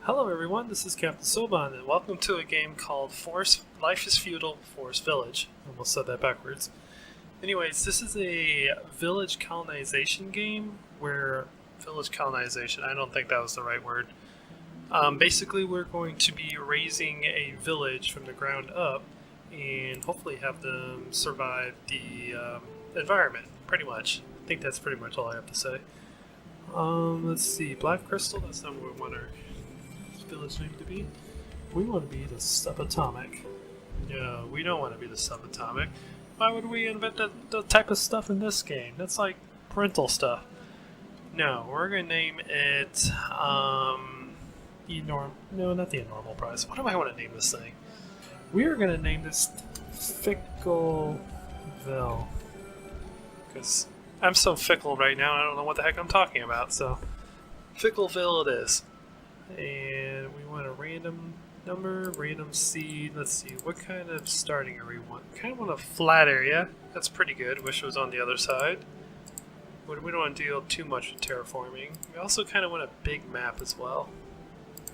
Hello everyone, this is Captain Soban, and welcome to a game called Life is Feudal, Forest Village. Almost said that backwards. Anyways, this is a village colonization game, I don't think that was the right word. Basically, we're going to be raising a village from the ground up, and hopefully have them survive the environment, pretty much. I think that's pretty much all I have to say. Let's see, Black Crystal, that's not what we want our village name to be. We want to be the subatomic. No, we don't want to be the subatomic. Why would we invent the type of stuff in this game? That's like parental stuff. No, we're gonna name it No, not the Enormal Prize. What do I want to name this thing? We are gonna name this Fickleville, because I'm so fickle right now. I don't know what the heck I'm talking about. So Fickleville it is. And we want a random number, random seed. Let's see, what kind of starting area we want? Kind of want a flat area. That's pretty good. Wish it was on the other side. We don't want to deal too much with terraforming. We also kind of want a big map as well.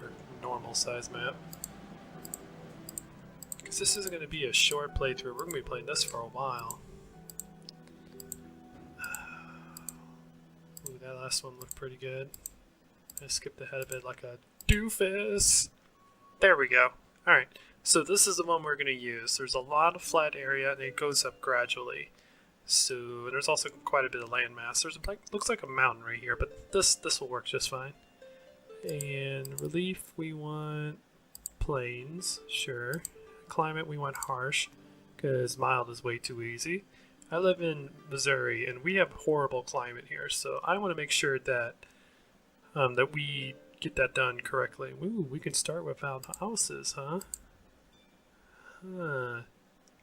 Or normal size map. Because this is going to be a short playthrough. We're going to be playing this for a while. Ooh, that last one looked pretty good. I skipped ahead of it like a doofus. There we go. Alright, so this is the one we're going to use. There's a lot of flat area and it goes up gradually. So there's also quite a bit of landmass. There's looks like a mountain right here, but this will work just fine. And relief, we want plains, sure. Climate, we want harsh, because mild is way too easy. I live in Missouri and we have horrible climate here, so I want to make sure that that we get that done correctly. Ooh, we can start without houses, huh?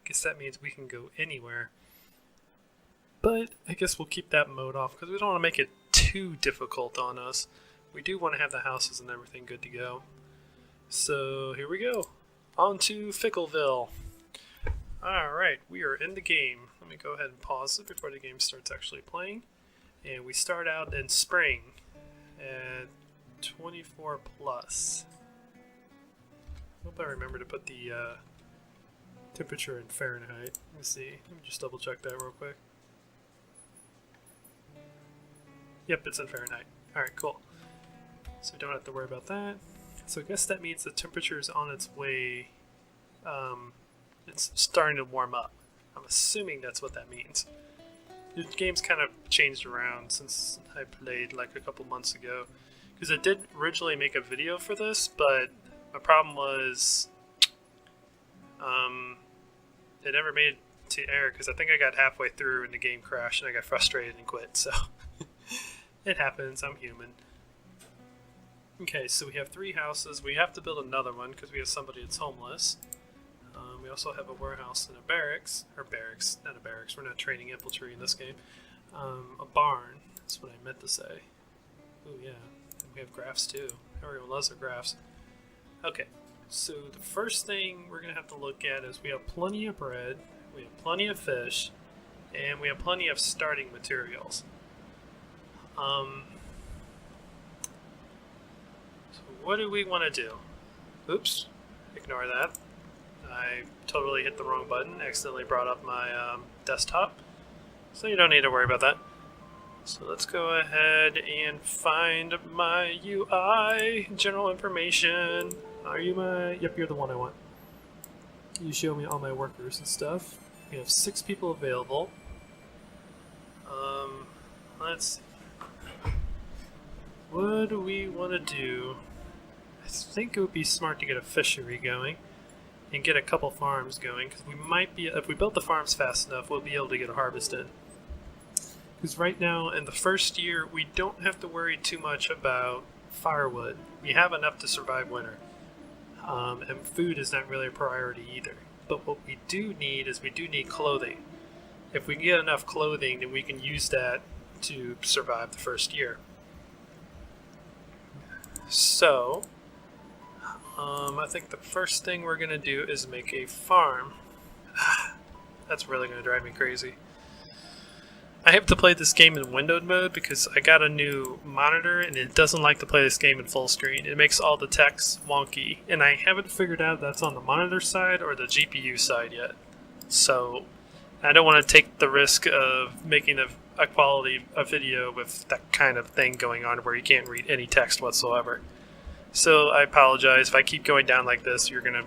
Guess that means we can go anywhere. But I guess we'll keep that mode off because we don't want to make it too difficult on us. We do want to have the houses and everything good to go. So here we go. On to Fickleville. Alright, we are in the game. Let me go ahead and pause it before the game starts actually playing. And we start out in spring at 24 plus. Hope I remember to put the temperature in Fahrenheit. Let me see. Let me just double check that real quick. Yep, it's in Fahrenheit. Alright, cool. So we don't have to worry about that. So I guess that means the temperature is on its way. It's starting to warm up. I'm assuming that's what that means. The game's kind of changed around since I played like a couple months ago. Because I did originally make a video for this, but my problem was it never made it to air because I think I got halfway through and the game crashed and I got frustrated and quit. So it happens, I'm human. Okay, so we have 3 houses. We have to build another one because we have somebody that's homeless. We also have a warehouse and a barracks. Or barracks, not a barracks. We're not training infantry in this game. A barn. That's what I meant to say. Oh yeah. And we have graphs too. Everyone loves their graphs. Okay. So the first thing we're going to have to look at is we have plenty of bread. We have plenty of fish. And we have plenty of starting materials. So what do we want to do? Oops. Ignore that. I totally hit the wrong button, accidentally brought up my desktop, so you don't need to worry about that. So let's go ahead and find my UI, general information. Are you my... Yep, you're the one I want. You show me all my workers and stuff. We have 6 people available. Let's see. What do we want to do? I think it would be smart to get a fishery going and get a couple farms going, because we might be, if we build the farms fast enough, we'll be able to get a harvest in. Because right now, in the first year, we don't have to worry too much about firewood. We have enough to survive winter. And food is not really a priority either. But what we do need is we do need clothing. If we can get enough clothing, then we can use that to survive the first year. So I think the first thing we're going to do is make a farm. That's really going to drive me crazy. I have to play this game in windowed mode because I got a new monitor and it doesn't like to play this game in full screen. It makes all the text wonky, and I haven't figured out if that's on the monitor side or the GPU side yet. So I don't want to take the risk of making a quality a video with that kind of thing going on where you can't read any text whatsoever. So I apologize if I keep going down like this. You're gonna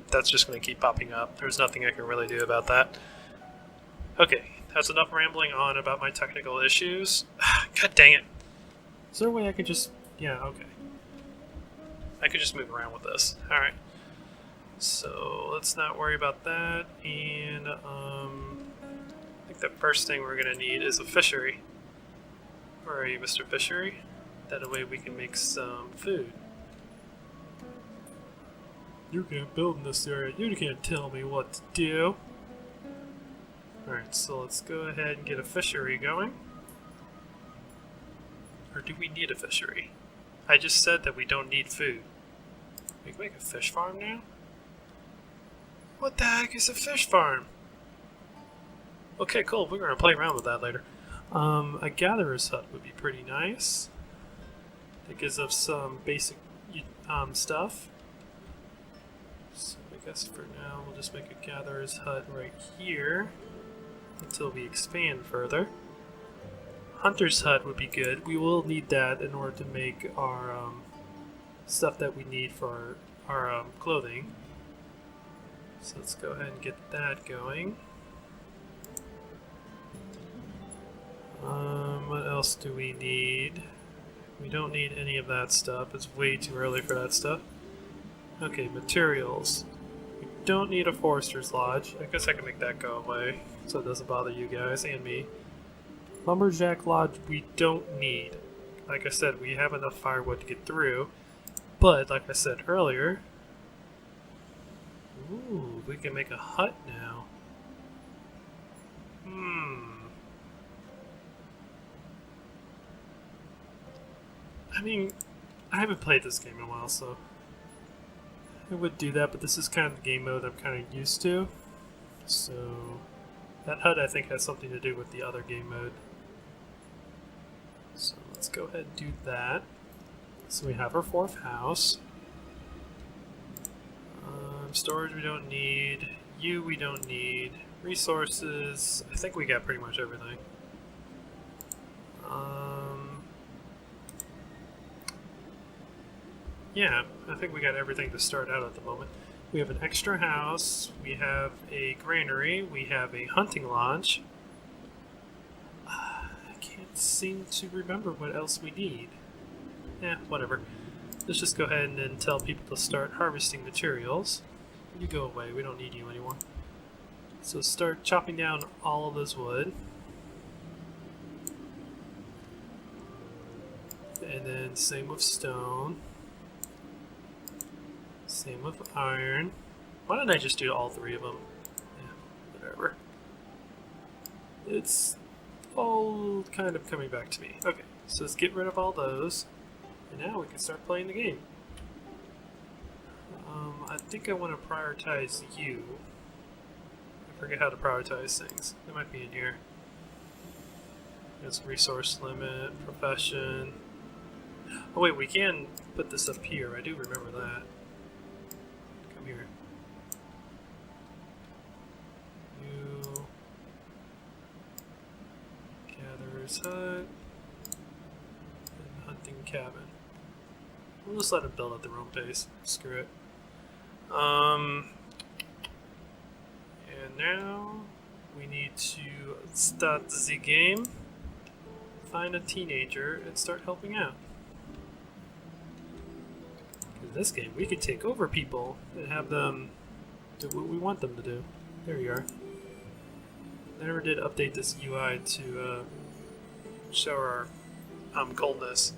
that's just gonna keep popping up. There's nothing I can really do about that. Okay, that's enough rambling on about my technical issues. God dang it! Is there a way I could just? Yeah, okay. I could just move around with this. All right. So let's not worry about that. And I think the first thing we're gonna need is a fishery. Where are you, Mr. Fishery? That way we can make some food. You can't build in this area. You can't tell me what to do. Alright, so let's go ahead and get a fishery going. Or do we need a fishery? I just said that we don't need food. We can make a fish farm now? What the heck is a fish farm? Okay, cool. We're going to play around with that later. A gatherer's hut would be pretty nice. It gives us some basic stuff. So I guess for now we'll just make a gatherer's hut right here until we expand further. Hunter's hut would be good. We will need that in order to make our stuff that we need for our clothing. So let's go ahead and get that going. What else do we need? We don't need any of that stuff. It's way too early for that stuff. Okay, materials. We don't need a forester's lodge. I guess I can make that go away so it doesn't bother you guys and me. Lumberjack lodge we don't need. Like I said, we have enough firewood to get through. But, like I said earlier... Ooh, we can make a hut now. I mean, I haven't played this game in a while, so I would do that, but this is kind of the game mode I'm kind of used to. So that hut I think has something to do with the other game mode. So let's go ahead and do that. So we have our fourth house. Storage we don't need. You we don't need. Resources, I think we got pretty much everything. Yeah, I think we got everything to start out at the moment. We have an extra house, we have a granary, we have a hunting lodge. I can't seem to remember what else we need. Whatever. Let's just go ahead and then tell people to start harvesting materials. You go away, we don't need you anymore. So start chopping down all of this wood. And then same with stone. Same with iron. Why don't I just do all three of them? Yeah, whatever. It's all kind of coming back to me. Okay, so let's get rid of all those. And now we can start playing the game. I think I want to prioritize you. I forget how to prioritize things. It might be in here. It's resource limit, profession. Oh wait, we can put this up here. I do remember that. Come here. You. Gatherer's hut. And hunting cabin. We'll just let it build at their own pace. Screw it. And now we need to start the game, find a teenager, and start helping out. In this game, we could take over people and have them do what we want them to do. There you are. I never did update this UI to show our coldness.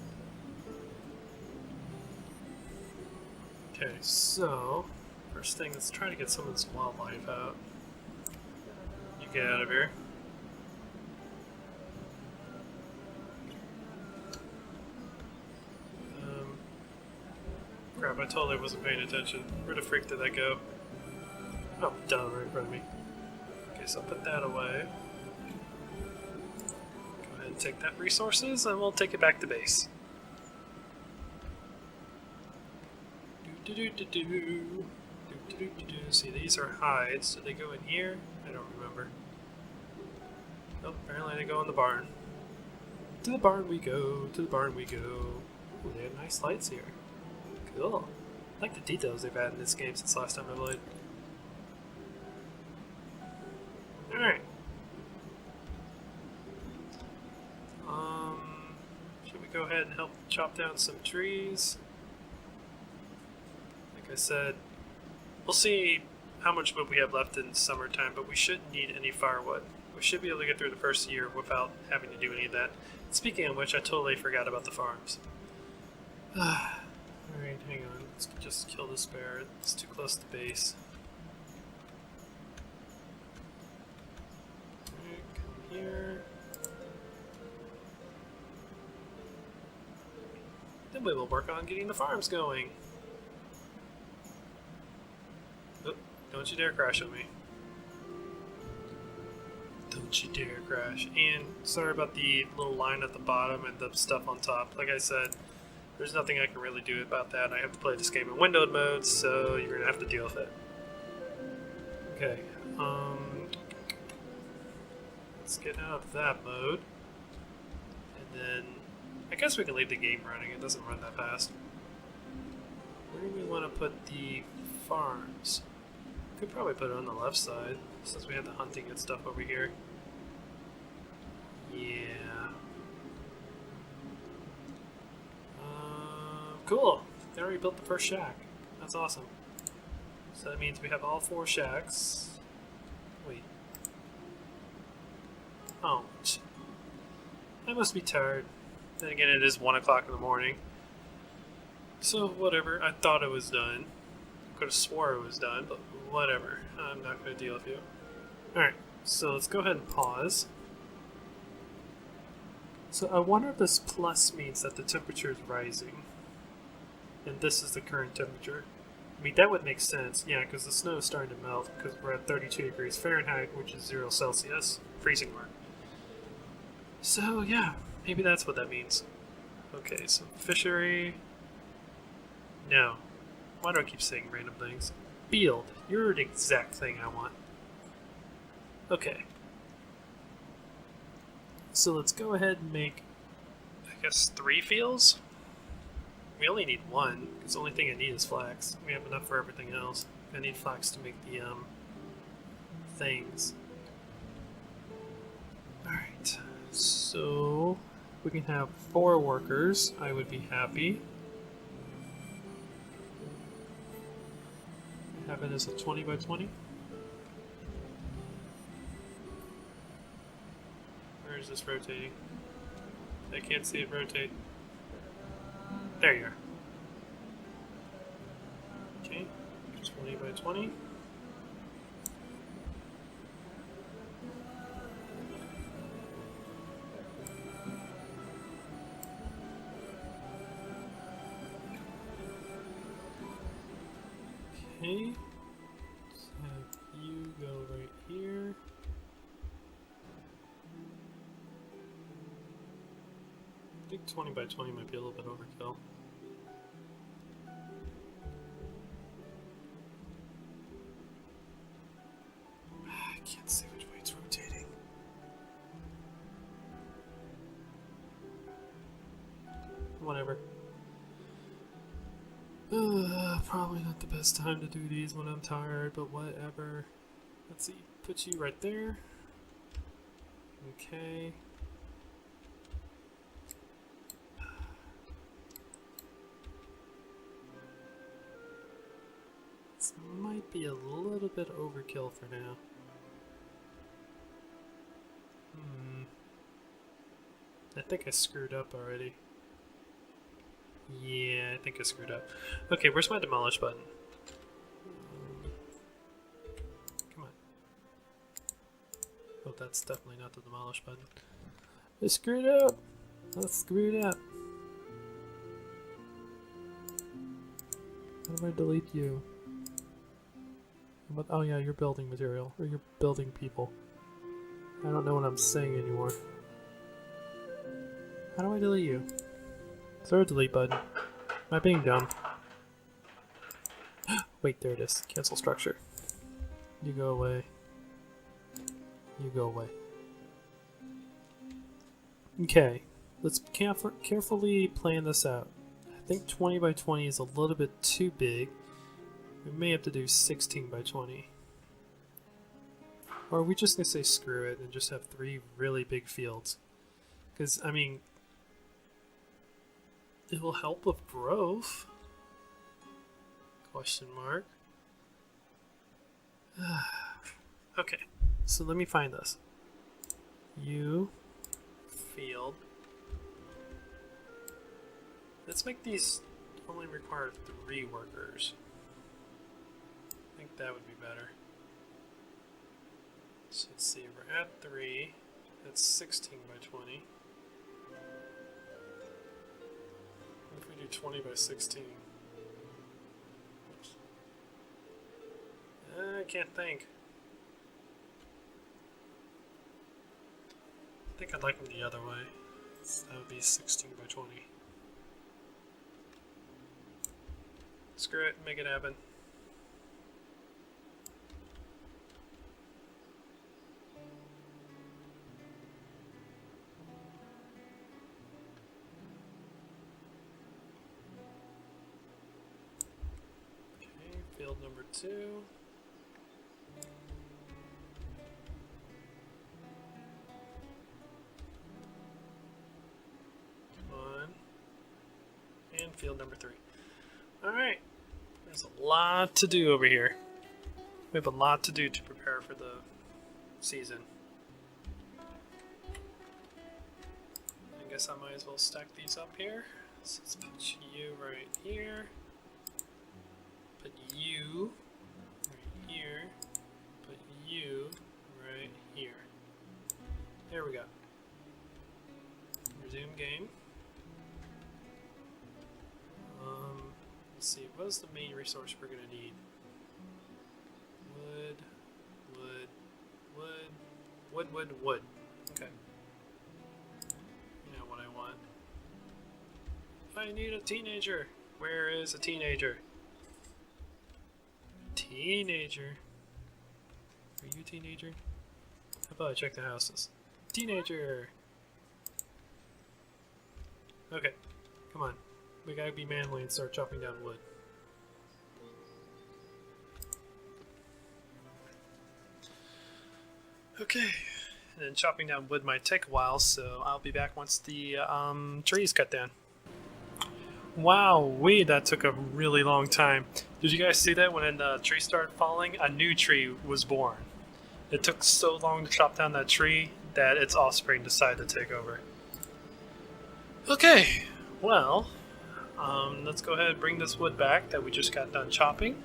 Okay, so first thing, let's try to get some of this wildlife out. You get out of here. Crap, I totally wasn't paying attention. Where the freak did that go? Oh, down right in front of me. Okay, so I'll put that away. take that resources and we'll take it back to base. See, these are hides. Do they go in here? I don't remember. Oh, apparently they go in the barn. To the barn we go, to the barn we go. Ooh, they have nice lights here. Cool. I like the details they've had in this game since last time I played. Alright. Should we go ahead and help chop down some trees? Like I said, we'll see how much wood we have left in summertime, but we shouldn't need any firewood. We should be able to get through the first year without having to do any of that. Speaking of which, I totally forgot about the farms. Alright, hang on. Let's just kill this bear. It's too close to base. Alright, come here. Then we will work on getting the farms going. Oh, don't you dare crash on me. Don't you dare crash. And sorry about the little line at the bottom and the stuff on top. Like I said, there's nothing I can really do about that. I have to play this game in windowed mode, so you're going to have to deal with it. Okay, let's get out of that mode. And then, I guess we can leave the game running. It doesn't run that fast. Where do we want to put the farms? Could probably put it on the left side, since we have the hunting and stuff over here. Yeah. Cool. They already built the first shack. That's awesome. So that means we have all 4 shacks. Wait. Oh. I must be tired. Then again, it is 1 o'clock in the morning. So, whatever. I thought it was done. Could have swore it was done, but whatever. I'm not going to deal with you. Alright, so let's go ahead and pause. So I wonder if this plus means that the temperature is rising. And this is the current temperature. I mean, that would make sense, yeah, because the snow is starting to melt, because we're at 32 degrees Fahrenheit, which is 0 Celsius, freezing mark. So, yeah, maybe that's what that means. Okay, so fishery. No. Why do I keep saying random things? Field. You're the exact thing I want. Okay. So let's go ahead and make, I guess, 3 fields? We only need 1, because the only thing I need is flax. We have enough for everything else. I need flax to make the, things. Alright, so we can have 4 workers. I would be happy. Have it as a 20 by 20. Where is this rotating? I can't see it rotate. There you are. Okay, 20 by 20. Okay, let's have you go right here. I think 20 by 20 might be a little bit overkill. I can't see which way it's rotating. Whatever. Probably not the best time to do these when I'm tired, but whatever. Let's see, put you right there. Okay. This might be a little bit overkill for now. I think I screwed up already. Yeah, I think I screwed up. Okay, where's my demolish button? Come on. Oh, that's definitely not the demolish button. I screwed up! I screwed up! How do I delete you? Oh yeah, you're building material. Or you're building people. I don't know what I'm saying anymore. How do I delete you? Is there a delete button? Am I being dumb? Wait, there it is. Cancel structure. You go away. You go away. Okay, let's carefully plan this out. I think 20 by 20 is a little bit too big. We may have to do 16 by 20. Or are we just going to say screw it and just have 3 really big fields? Because, I mean, it will help with growth. Question mark. Okay, so let me find this. Field. Let's make these only require 3 workers. I think that would be better. So let's see, we're at 3. That's 16 by 20. What if we do 20 by 16? I can't think. I think I'd like them the other way. So that would be 16 by 20. Screw it, make it happen. Okay, field number 2. And field number 3. Alright, there's a lot to do over here. We have a lot to do to prepare for the season. I guess I might as well stack these up here. So let's put you right here. Put you right here. Put you right here. There we go. Resume game. Let's see, what is the main resource we're going to need? Wood. Okay. You know what I want. I need a teenager. Where is a teenager? Teenager. Are you a teenager? How about I check the houses? Teenager! Okay, come on. We gotta be manly and start chopping down wood. Okay, and then chopping down wood might take a while, so I'll be back once the trees cut down. Wow, that took a really long time. Did you guys see that when the tree started falling? A new tree was born. It took so long to chop down that tree that its offspring decided to take over. Okay, well, let's go ahead and bring this wood back that we just got done chopping.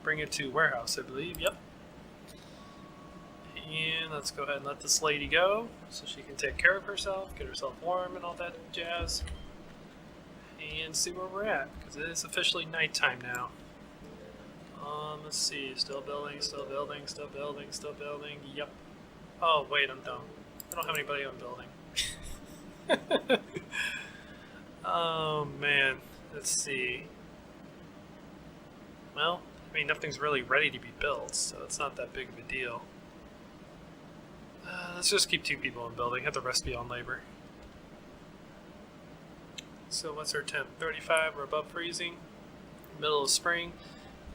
Bring it to warehouse, I believe. Yep. And let's go ahead and let this lady go so she can take care of herself, get herself warm and all that jazz. And see where we're at, because it is officially nighttime now. Let's see. Still building. Yep. Oh, wait, I'm dumb. I don't have anybody on building. Oh, man. Let's see. Well, I mean, nothing's really ready to be built, so it's not that big of a deal. Let's just keep 2 people in building. Have the rest be on labor. So what's our temp? 35 or above freezing. Middle of spring.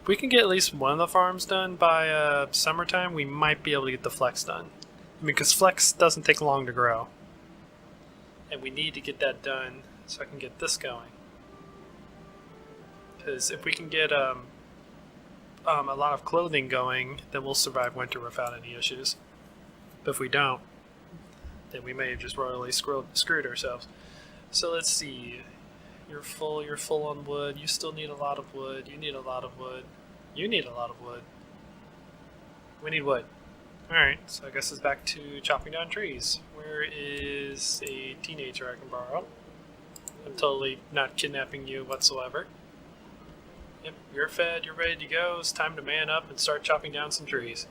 If we can get at least one of the farms done by summertime, we might be able to get the flex done. I mean, because flex doesn't take long to grow. And we need to get that done so I can get this going. Because if we can get a lot of clothing going, then we'll survive winter without any issues. But if we don't, then we may have just royally screwed ourselves. So let's see. You're full on wood. You still need a lot of wood. You need a lot of wood. You need a lot of wood. We need wood. Alright, so I guess it's back to chopping down trees. Where is a teenager I can borrow? I'm totally not kidnapping you whatsoever. Yep, you're fed, you're ready to go. It's time to man up and start chopping down some trees.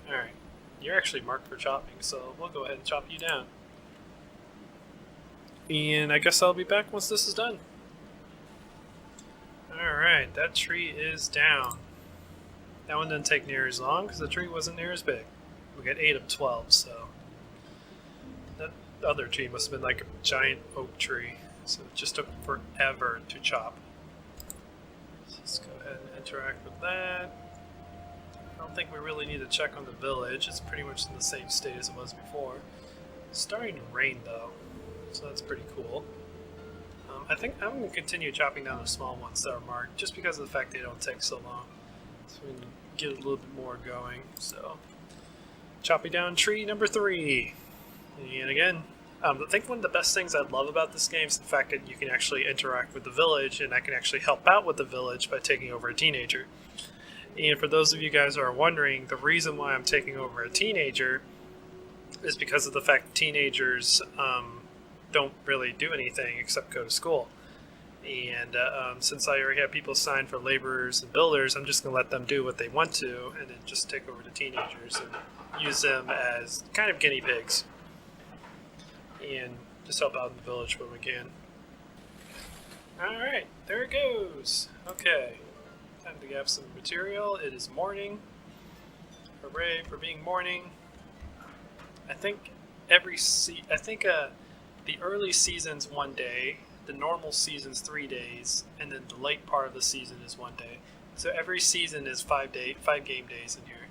Alright, you're actually marked for chopping, so we'll go ahead and chop you down. And I guess I'll be back once this is done. Alright, that tree is down. That one didn't take near as long because the tree wasn't near as big. We got 8 of 12, so that other tree must have been like a giant oak tree, so it just took forever to chop. So let's go ahead and interact with that. I don't think we really need to check on the village. It's pretty much in the same state as it was before. It's starting to rain though, so that's pretty cool. I think I'm going to continue chopping down the small ones that are marked, just because of the fact they don't take so long. So we can get a little bit more going. So, chopping down tree number 3. And again, I think one of the best things I love about this game is the fact that you can actually interact with the village, and I can actually help out with the village by taking over a teenager. And for those of you guys who are wondering, the reason why I'm taking over a teenager is because of the fact that teenagers don't really do anything except go to school. And since I already have people signed for laborers and builders, I'm just going to let them do what they want to and then just take over the teenagers and use them as kind of guinea pigs. And just help out in the village when we can. Alright, there it goes. Okay, time to grab some material. It is morning. Hooray for being morning. I think the early season's 1 day, the normal season's 3 days, and then the late part of the season is 1 day. So every season is 5 game days in here.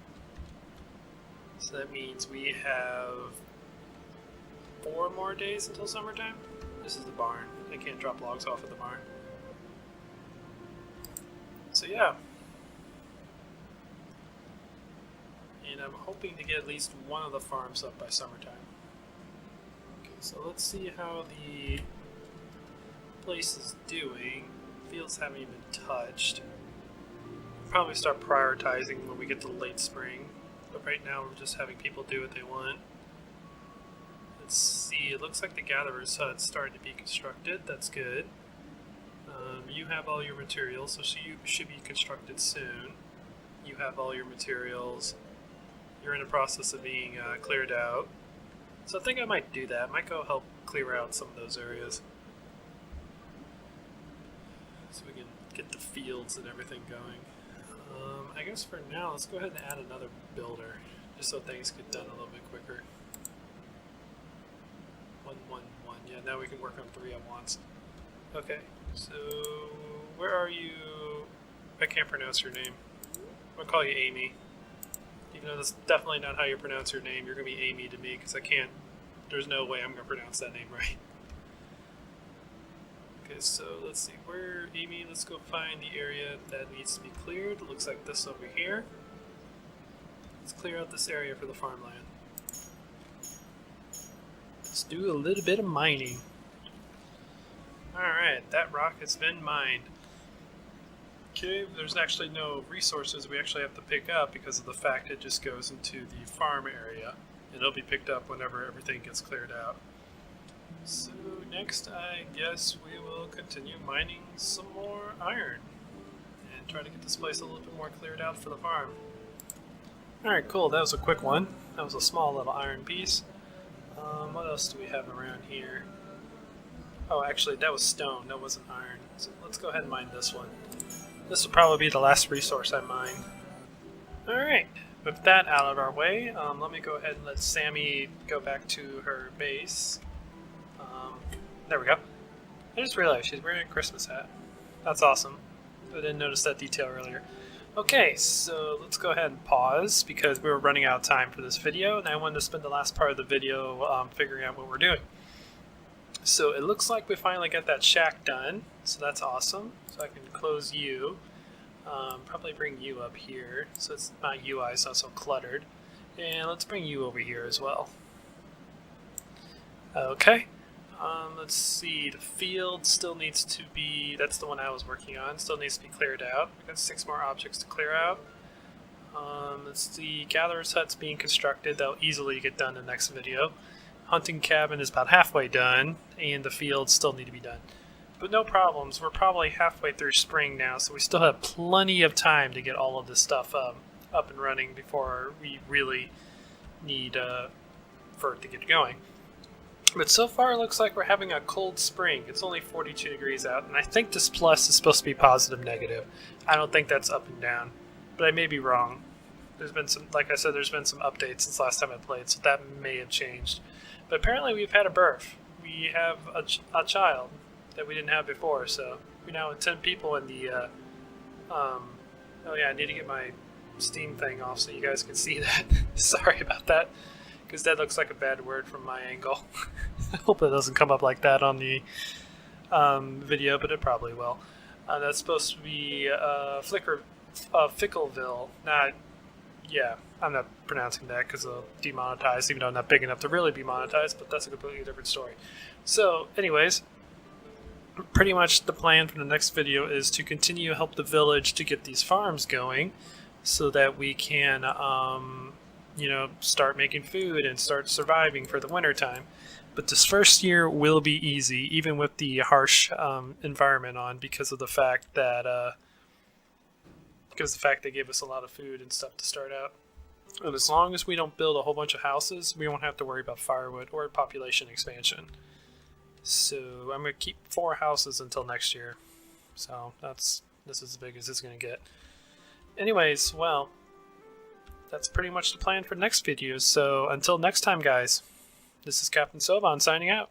So that means we have 4 more days until summertime. This is the barn. I can't drop logs off of the barn. So yeah. And I'm hoping to get at least one of the farms up by summertime. So let's see how the place is doing. Fields haven't even touched. Probably start prioritizing when we get to late spring. But right now we're just having people do what they want. Let's see, it looks like the gatherer's hut's starting to be constructed. That's good. You have all your materials, so you should be constructed soon. You have all your materials. You're in the process of being cleared out. So I think I might do that. I might go help clear out some of those areas. So we can get the fields and everything going. I guess for now, let's go ahead and add another builder, just so things get done a little bit quicker. 1, 1, 1. Yeah, now we can work on 3 at once. Okay, so where are you? I can't pronounce your name. I'm going to call you Amy. Even though that's definitely not how you pronounce your name, you're going to be Amy to me, because I can't, there's no way I'm going to pronounce that name right. Okay, so let's see, where, Amy, let's go find the area that needs to be cleared. It looks like this over here. Let's clear out this area for the farmland. Let's do a little bit of mining. Alright, that rock has been mined. Okay, there's actually no resources we actually have to pick up because of the fact it just goes into the farm area, and it'll be picked up whenever everything gets cleared out. So next, I guess we will continue mining some more iron and try to get this place a little bit more cleared out for the farm. Alright, cool, that was a quick one. That was a small little iron piece. What else do we have around here? Oh, actually, that was stone, that wasn't iron. So let's go ahead and mine this one. This will probably be the last resource I mine. Alright, with that out of our way, let me go ahead and let Sammy go back to her base. There we go. I just realized she's wearing a Christmas hat. That's awesome. I didn't notice that detail earlier. Okay, so let's go ahead and pause because we were running out of time for this video, and I wanted to spend the last part of the video figuring out what we're doing. So it looks like we finally got that shack done, so that's awesome. So I can close you, probably bring you up here, so it's not UI, it's not so cluttered. And let's bring you over here as well. Okay, let's see, the field still needs to be, that's the one I was working on, still needs to be cleared out. We've got 6 more objects to clear out. Let's see, gatherer's hut's being constructed, that'll easily get done in the next video. Hunting cabin is about halfway done, and the fields still need to be done. But no problems, we're probably halfway through spring now, so we still have plenty of time to get all of this stuff up and running before we really need for it to get going. But so far it looks like we're having a cold spring. It's only 42 degrees out, and I think this plus is supposed to be positive negative. I don't think that's up and down, but I may be wrong. There's been some, like I said, there's been some updates since last time I played, so that may have changed. But apparently we've had a birth. We have a child that we didn't have before, so we now have 10 people in the, oh yeah, I need to get my Steam thing off so you guys can see that. Sorry about that, because that looks like a bad word from my angle. I hope it doesn't come up like that on the video, but it probably will. That's supposed to be Fickleville. Yeah, I'm not pronouncing that because it'll demonetize, even though I'm not big enough to really be monetized, but that's a completely different story. So, anyways, pretty much the plan for the next video is to continue to help the village to get these farms going so that we can, start making food and start surviving for the winter time. But this first year will be easy, even with the harsh environment on, because of the fact that they gave us a lot of food and stuff to start out. And as long as we don't build a whole bunch of houses, we won't have to worry about firewood or population expansion. So I'm going to keep 4 houses until next year. So this is as big as it's going to get. Anyways, well, that's pretty much the plan for next video. So until next time, guys, this is Captain Soban signing out.